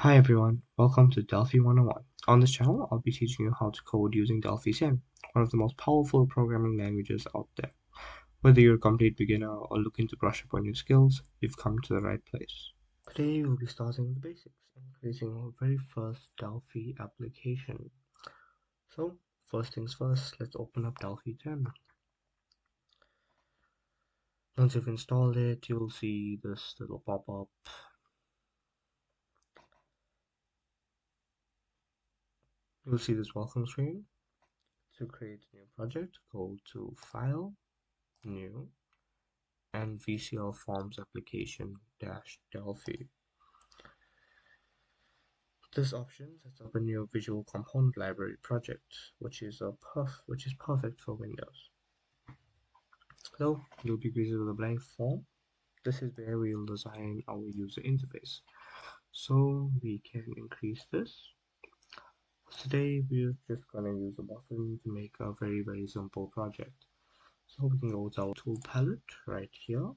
Hi everyone, welcome to Delphi 101. On this channel, I'll be teaching you how to code using Delphi Sim, one of the most powerful programming languages out there. Whether you're a complete beginner or looking to brush up on your skills, you've come to the right place. Today we'll be starting with the basics and creating our very first Delphi application. So, first things first, let's open up Delphi 10. Once you've installed it, you'll see this little pop-up. You'll see this welcome screen. To create a new project, go to File, New, and VCL Forms Application Delphi. This option sets up a new visual component library project, which is perfect for Windows. So you'll be greeted with a blank form. This is where we'll design our user interface. So we can increase this. Today we're just gonna use a button to make a very simple project. So we can go to our tool palette right here.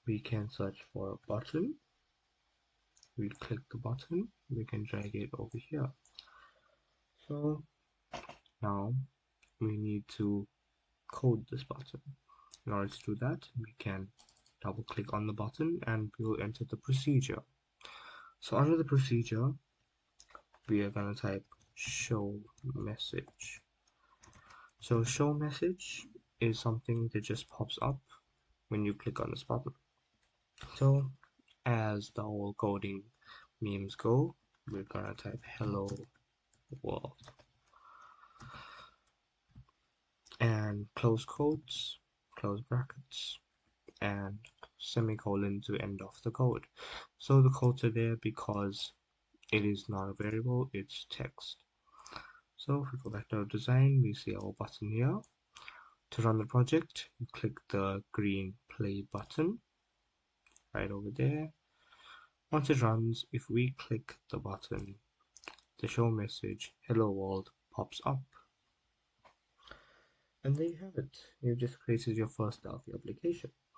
We can search for a button. We click the button, we can drag it over here. So now we need to code this button. In order to do that, we can double click on the button and we'll enter the procedure. So under the procedure, we are going to type show message. So show message is something that just pops up when you click on this button. So as the whole coding memes go, we're gonna type hello world and close quotes, close brackets, and semicolon to end off the code. So the quotes are there because it is not a variable, it's text. So if we go back to our design, we see our button here. To run the project, you click the green play button right over there. Once it runs, if we click the button, the show message hello world pops up. And there you have it. You've just created your first Delphi application.